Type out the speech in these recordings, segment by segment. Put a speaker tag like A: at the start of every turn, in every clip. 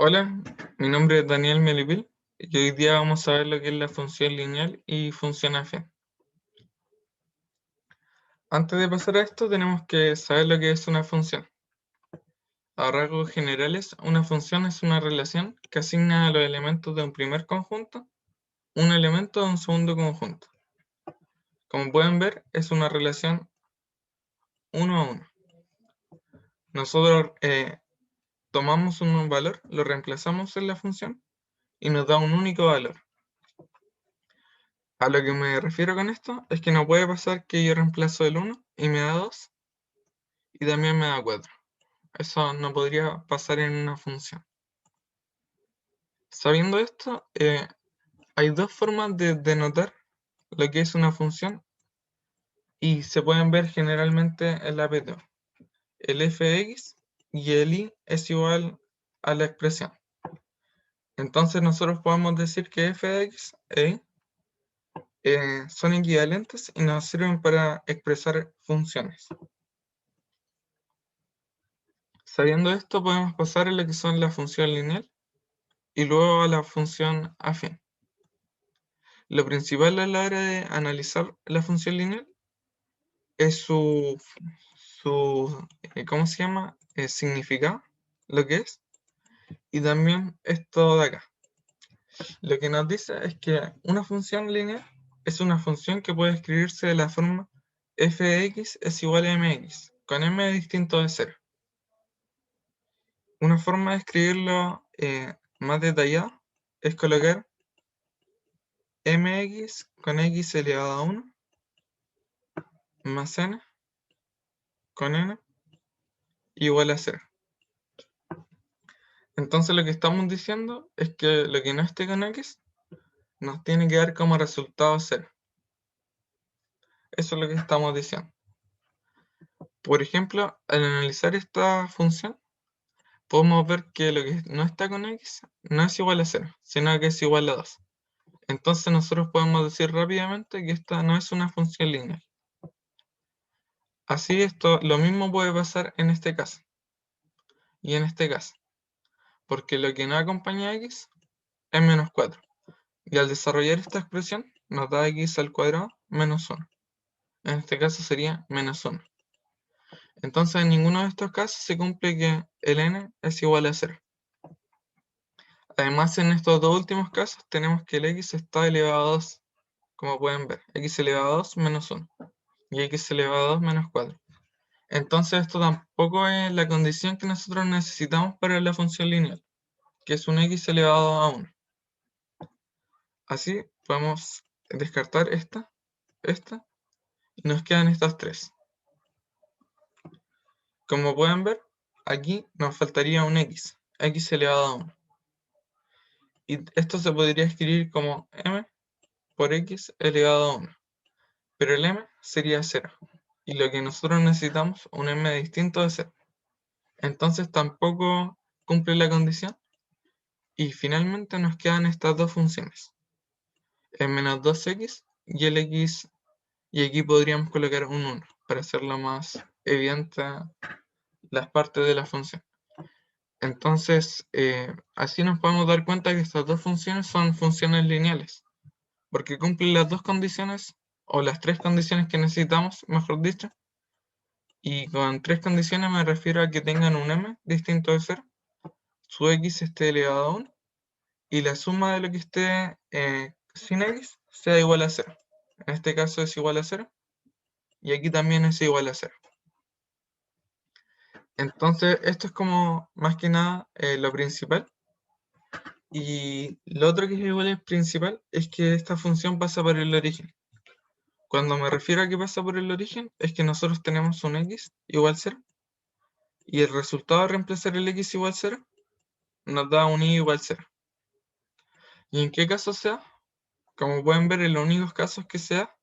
A: Hola, mi nombre es Daniel Melipil y hoy día vamos a ver lo que es la función lineal y función afín. Antes de pasar a esto tenemos que saber lo que es una función. A rasgos generales, una función es una relación que asigna a los elementos de un primer conjunto un elemento de un segundo conjunto. Como pueden ver, es una relación 1 a 1. Nosotros tomamos un valor, lo reemplazamos en la función y nos da un único valor. A lo que me refiero con esto es que no puede pasar que yo reemplazo el 1 y me da 2 y también me da 4. Eso no podría pasar en una función. Sabiendo esto, hay dos formas de denotar lo que es una función y se pueden ver generalmente en la PTO. El f(x) y el y es igual a la expresión. Entonces nosotros podemos decir que f(x) e y son equivalentes y nos sirven para expresar funciones. Sabiendo esto, podemos pasar a lo que son la función lineal y luego a la función afín. Lo principal a la hora de analizar la función lineal es ¿cómo se llama? Significado, lo que es, y también esto de acá. Lo que nos dice es que una función lineal es una función que puede escribirse de la forma f de x es igual a mx, con m distinto de 0. Una forma de escribirlo más detallada es colocar mx con x elevado a 1 más n con n igual a 0. Entonces lo que estamos diciendo es que lo que no esté con x nos tiene que dar como resultado 0. Eso es lo que estamos diciendo. Por ejemplo, al analizar esta función, podemos ver que lo que no está con x no es igual a 0, sino que es igual a 2. Entonces nosotros podemos decir rápidamente que esta no es una función lineal. Así lo mismo puede pasar en este caso y en este caso, porque lo que no acompaña a x es menos 4. Y al desarrollar esta expresión nos da x al cuadrado menos 1. En este caso sería menos 1. Entonces en ninguno de estos casos se cumple que el n es igual a 0. Además en estos dos últimos casos tenemos que el x está elevado a 2. Como pueden ver, x elevado a 2 menos 1. Y x elevado a 2 menos 4. Entonces esto tampoco es la condición que nosotros necesitamos para la función lineal, que es un x elevado a 1. Así podemos descartar esta, y nos quedan estas tres. Como pueden ver, aquí nos faltaría un x elevado a 1. Y esto se podría escribir como m por x elevado a 1. Pero el m sería 0. Y lo que nosotros necesitamos, un m distinto de 0. Entonces tampoco cumple la condición. Y finalmente nos quedan estas dos funciones. El menos 2x y el x. Y aquí podríamos colocar un 1 para hacerlo más evidente las partes de la función. Entonces, así nos podemos dar cuenta que estas dos funciones son funciones lineales, porque cumplen las dos condiciones, o las tres condiciones que necesitamos, mejor dicho. Y con tres condiciones me refiero a que tengan un m distinto de 0, su x esté elevado a 1, y la suma de lo que esté sin x sea igual a 0. En este caso es igual a 0, y aquí también es igual a 0. Entonces, esto es como más que nada lo principal. Y lo otro que es igual al principal es que esta función pasa por el origen. Cuando me refiero a que pasa por el origen, es que nosotros tenemos un x igual 0, y el resultado de reemplazar el x igual 0 nos da un y igual 0. ¿Y en qué caso se da? Como pueden ver, en los únicos casos que se da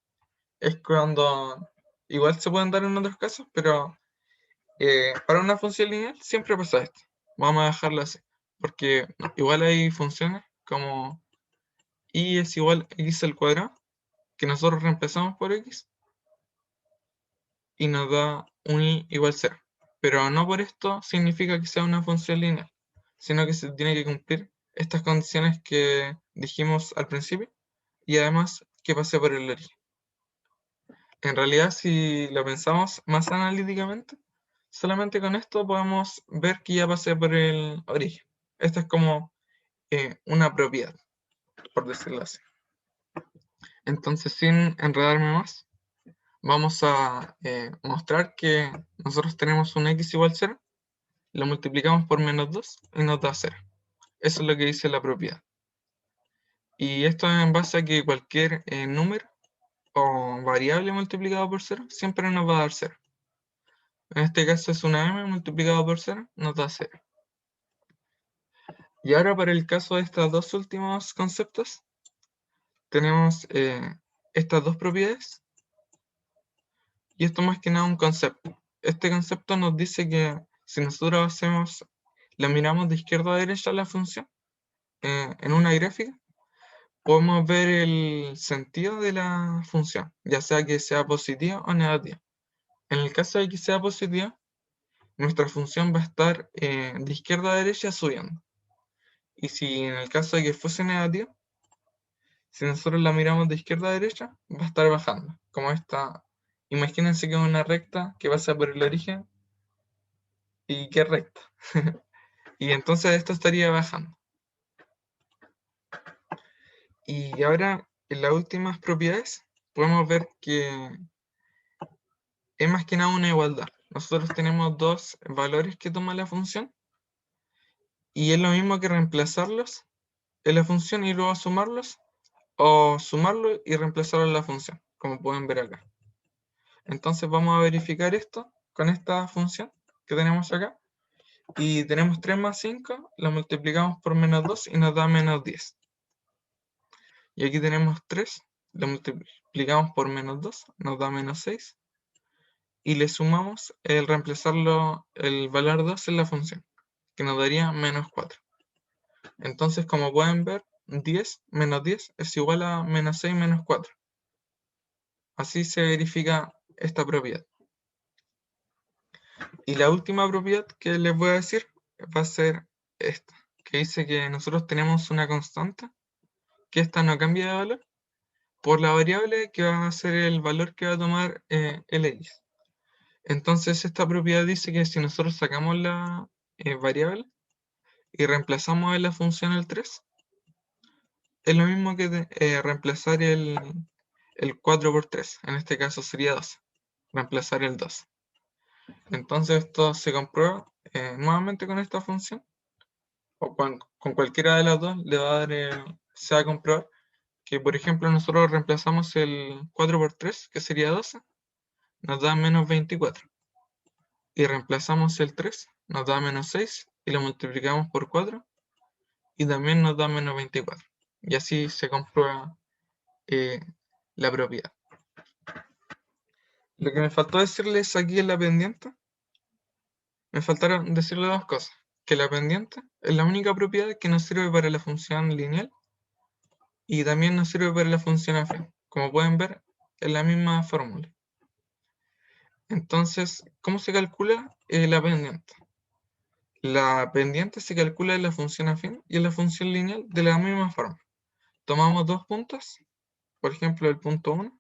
A: es cuando, igual se pueden dar en otros casos, pero para una función lineal siempre pasa esto. Vamos a dejarlo así, porque igual hay funciones como y es igual a x al cuadrado, que nosotros reemplazamos por x y nos da un y igual 0. Pero no por esto significa que sea una función lineal, sino que se tiene que cumplir estas condiciones que dijimos al principio y además que pase por el origen. En realidad, si lo pensamos más analíticamente, solamente con esto podemos ver que ya pasé por el origen. Esta es como una propiedad, por decirlo así. Entonces, sin enredarme más, vamos a mostrar que nosotros tenemos un x igual a 0, lo multiplicamos por menos 2 y nos da 0. Eso es lo que dice la propiedad. Y esto es en base a que cualquier número o variable multiplicado por 0 siempre nos va a dar 0. En este caso es una m multiplicado por 0, nos da 0. Y ahora para el caso de estos dos últimos conceptos, tenemos estas dos propiedades. Y esto más que nada un concepto. Este concepto nos dice que si nosotros la miramos de izquierda a derecha la función, en una gráfica, podemos ver el sentido de la función, ya sea que sea positiva o negativa. En el caso de que sea positiva, nuestra función va a estar de izquierda a derecha subiendo. Y si en el caso de que fuese negativa, si nosotros la miramos de izquierda a derecha, va a estar bajando. Como esta, imagínense que es una recta que pasa por el origen y que es recta. Y entonces esto estaría bajando. Y ahora, en las últimas propiedades, podemos ver que es más que nada una igualdad. Nosotros tenemos dos valores que toma la función, y es lo mismo que reemplazarlos en la función y luego sumarlos, o sumarlo y reemplazarlo en la función, como pueden ver acá. Entonces vamos a verificar esto con esta función que tenemos acá. Y tenemos 3 más 5, lo multiplicamos por menos 2 y nos da menos 10. Y aquí tenemos 3, lo multiplicamos por menos 2, nos da menos 6. Y le sumamos el reemplazarlo, el valor 2 en la función, que nos daría menos 4. Entonces, como pueden ver, 10 menos 10 es igual a menos 6 menos 4. Así se verifica esta propiedad. Y la última propiedad que les voy a decir va a ser esta, que dice que nosotros tenemos una constante, que esta no cambia de valor, por la variable que va a ser el valor que va a tomar el x. Entonces esta propiedad dice que si nosotros sacamos la variable y reemplazamos en la función el 3, es lo mismo que reemplazar el 4 por 3, en este caso sería 2, reemplazar el 2. Entonces esto se comprueba nuevamente con esta función, o con cualquiera de las dos le va a dar, se va a comprobar que, por ejemplo, nosotros reemplazamos el 4 por 3, que sería 12, nos da menos 24. Y reemplazamos el 3, nos da menos 6, y lo multiplicamos por 4, y también nos da menos 24. Y así se comprueba eh, la propiedad. Lo que me faltó decirles aquí en la pendiente, me faltaron decirle dos cosas. Que la pendiente es la única propiedad que nos sirve para la función lineal y también nos sirve para la función afín. Como pueden ver, es la misma fórmula. Entonces, ¿cómo se calcula la pendiente? La pendiente se calcula en la función afín y en la función lineal de la misma forma. Tomamos dos puntos, por ejemplo el punto 1,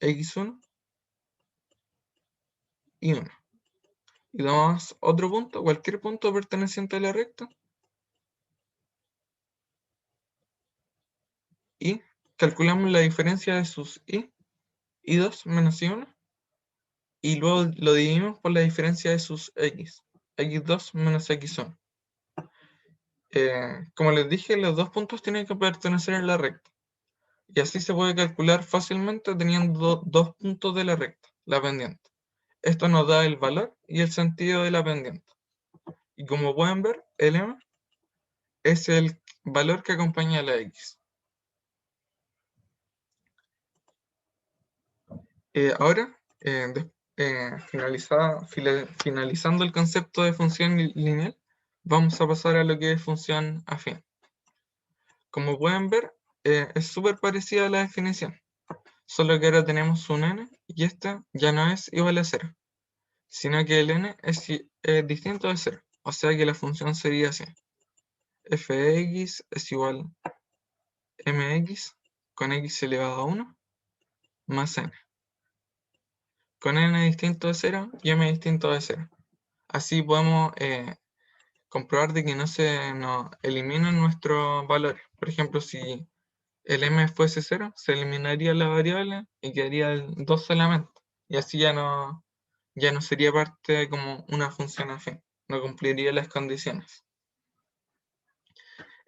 A: x1 y 1. Y tomamos otro punto, cualquier punto perteneciente a la recta, y calculamos la diferencia de sus y2 menos y1, y luego lo dividimos por la diferencia de sus x2 menos x1. Como les dije, los dos puntos tienen que pertenecer a la recta. Y así se puede calcular fácilmente teniendo dos puntos de la recta, la pendiente. Esto nos da el valor y el sentido de la pendiente. Y como pueden ver, el m es el valor que acompaña a la x. Ahora, finalizando el concepto de función lineal, vamos a pasar a lo que es función afín. Como pueden ver, es súper parecida a la definición, solo que ahora tenemos un n y este ya no es igual a 0, sino que el n es distinto de 0. O sea que la función sería así. F de x es igual a mx con x elevado a 1 más n. Con n distinto de 0 y m distinto de 0. Así podemos comprobar de que no se nos eliminan nuestros valores. Por ejemplo, si el m fuese 0, se eliminaría la variable y quedaría el 2 solamente. Y así ya no sería parte como una función afín. No cumpliría las condiciones.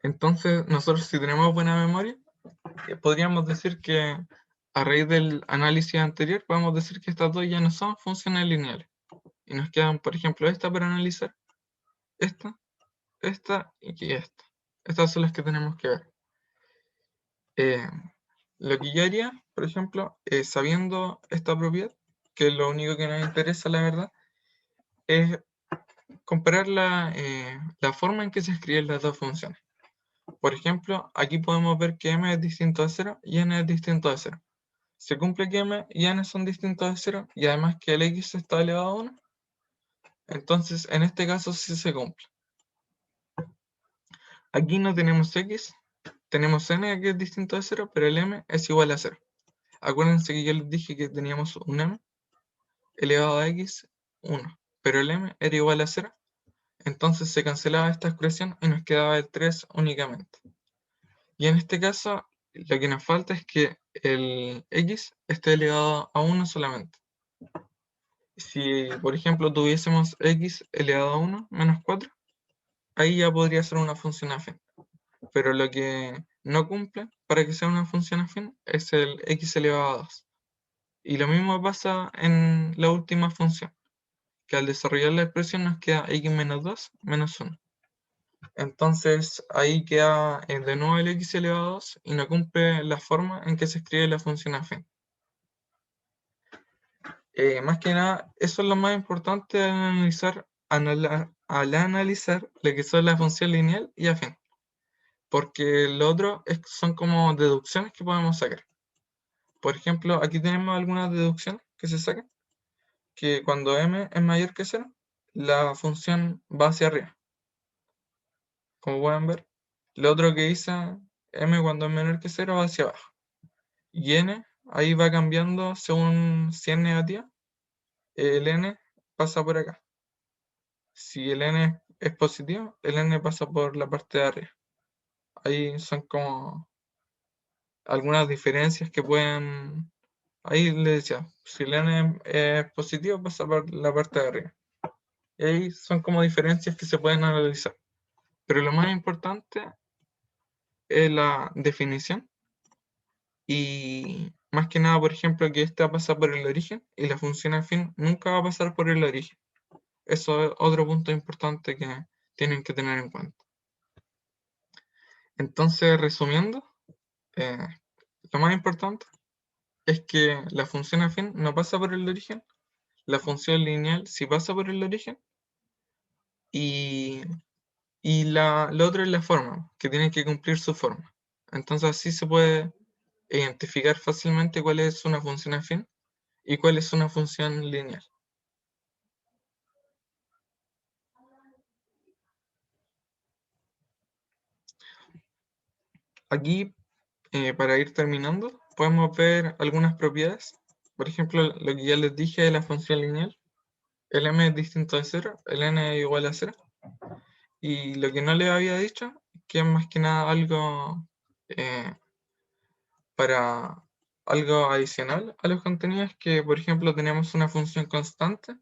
A: Entonces, nosotros si tenemos buena memoria, podríamos decir que a raíz del análisis anterior, podemos decir que estas dos ya no son funciones lineales. Y nos quedan, por ejemplo, esta para analizar, esta y esta. Estas son las que tenemos que ver. Lo que yo haría, por ejemplo, sabiendo esta propiedad, que es lo único que nos interesa, la verdad, es comparar la forma en que se escriben las dos funciones. Por ejemplo, aquí podemos ver que m es distinto de 0 y n es distinto de 0. Se cumple que m y n son distintos de 0 y además que el x está elevado a 1. Entonces, en este caso sí se cumple. Aquí no tenemos x, tenemos n que es distinto de 0, pero el m es igual a 0. Acuérdense que yo les dije que teníamos un m elevado a x, 1, pero el m era igual a 0. Entonces se cancelaba esta expresión y nos quedaba el 3 únicamente. Y en este caso, lo que nos falta es que el x esté elevado a 1 solamente. Si, por ejemplo, tuviésemos x elevado a 1 menos 4, ahí ya podría ser una función afín. Pero lo que no cumple para que sea una función afín es el x elevado a 2. Y lo mismo pasa en la última función, que al desarrollar la expresión nos queda x menos 2 menos 1. Entonces ahí queda de nuevo el x elevado a 2 y no cumple la forma en que se escribe la función afín. Más que nada, eso es lo más importante al analizar lo que son la función lineal y afín. Porque lo otro son como deducciones que podemos sacar. Por ejemplo, aquí tenemos algunas deducciones que se sacan, que cuando m es mayor que 0, la función va hacia arriba. Como pueden ver, lo otro que dice m cuando es menor que 0 va hacia abajo. Y n ahí va cambiando según si es negativa, el n pasa por acá. Si el n es positivo, el n pasa por la parte de arriba. Ahí son como algunas diferencias que pueden... Ahí le decía, si el n es positivo, pasa por la parte de arriba. Y ahí son como diferencias que se pueden analizar. Pero lo más importante es la definición. Y más que nada, por ejemplo, que esta pasa por el origen y la función afín nunca va a pasar por el origen. Eso es otro punto importante que tienen que tener en cuenta. Entonces, resumiendo, eh, lo más importante es que la función afín no pasa por el origen, la función lineal sí pasa por el origen, y, lo otro es la forma, que tiene que cumplir su forma. Entonces así se puede identificar fácilmente cuál es una función afín y cuál es una función lineal. Aquí, para ir terminando, podemos ver algunas propiedades. Por ejemplo, lo que ya les dije de la función lineal. El m es distinto de 0, el n es igual a 0. Y lo que no les había dicho, que es más que nada algo eh, para algo adicional a los contenidos, que por ejemplo tenemos una función constante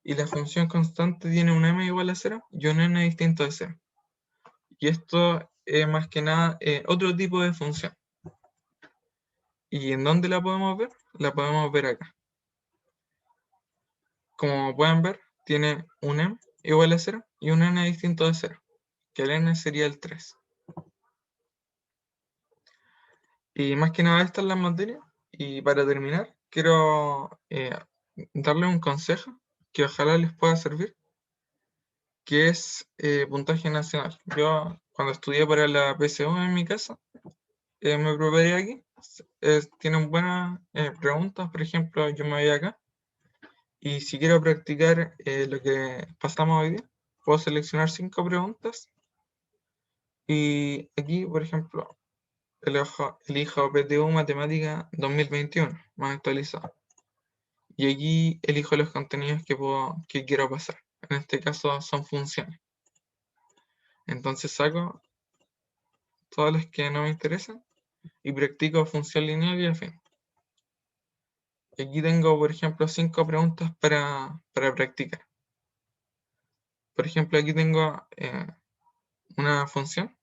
A: y la función constante tiene un m igual a 0 y un n distinto de 0. Y esto es más que nada otro tipo de función. ¿Y en dónde la podemos ver? La podemos ver acá. Como pueden ver, tiene un m igual a 0 y un n distinto de 0, que el n sería el 3. Y más que nada esta es la materia. Y para terminar, quiero darle un consejo que ojalá les pueda servir, que es puntaje nacional. Yo cuando estudié para la PSU en mi casa, me preparé aquí. Tienen buenas preguntas, por ejemplo, yo me voy acá. Y si quiero practicar lo que pasamos hoy día, puedo seleccionar 5 preguntas y aquí, por ejemplo, elijo PTU Matemática 2021, más actualizado. Y aquí elijo los contenidos que quiero pasar. En este caso son funciones. Entonces saco todas las que no me interesan y practico función lineal y afín. Aquí tengo, por ejemplo, 5 preguntas para practicar. Por ejemplo, aquí tengo una función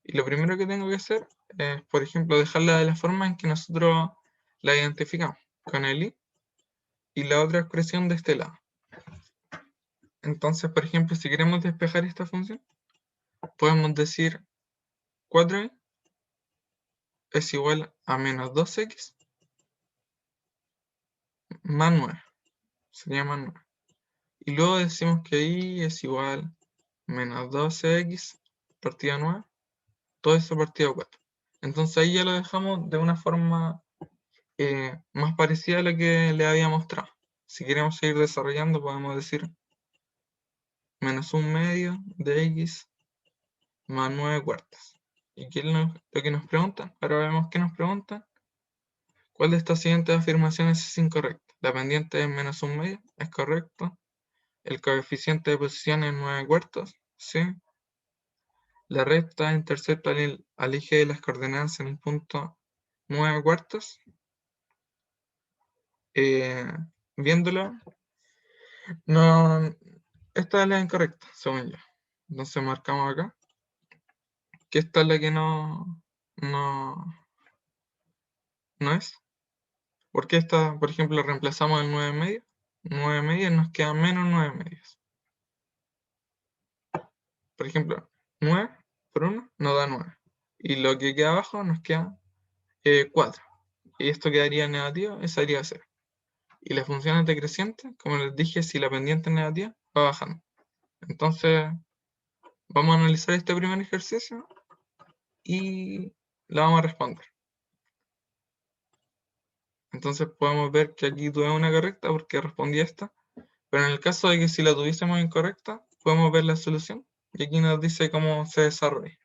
A: y lo primero que tengo que hacer es, por ejemplo, dejarla de la forma en que nosotros la identificamos, con el i y la otra expresión de este lado. Entonces, por ejemplo, si queremos despejar esta función, podemos decir 4i es igual a menos 2x más 9. Sería más 9. Y luego decimos que i es igual a menos 12x partido a 9. Todo eso partido a 4. Entonces ahí ya lo dejamos de una forma más parecida a la que le había mostrado. Si queremos seguir desarrollando, podemos decir menos 1 medio de x más 9 cuartas. ¿Y qué es lo que nos preguntan? Ahora vemos que nos preguntan. ¿Cuál de estas siguientes afirmaciones es incorrecta? La pendiente es menos 1 medio, es correcto. El coeficiente de posición es 9 cuartos, sí. La recta intercepta al eje de las coordenadas en el punto 9 cuartos. Viéndolo, no, esta es la incorrecta, según yo. Entonces marcamos acá que esta es la que no, no es. Porque esta, por ejemplo, reemplazamos el 9 medio. 9 medios nos queda menos 9 medios. Por ejemplo, 9 por 1 nos da 9. Y lo que queda abajo nos queda 4. Y esto quedaría negativo, esa sería 0. Y la función es decreciente, como les dije, si la pendiente es negativa, va bajando. Entonces, vamos a analizar este primer ejercicio y la vamos a responder. Entonces podemos ver que aquí tuve una correcta porque respondí esta, pero en el caso de que si la tuviésemos incorrecta, podemos ver la solución y aquí nos dice cómo se desarrolla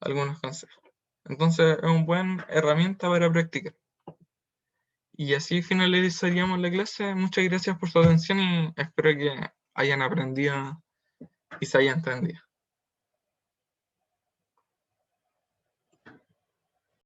A: algunos consejos. Entonces es una buena herramienta para practicar. Y así finalizaríamos la clase. Muchas gracias por su atención y espero que hayan aprendido y se hayan entendido.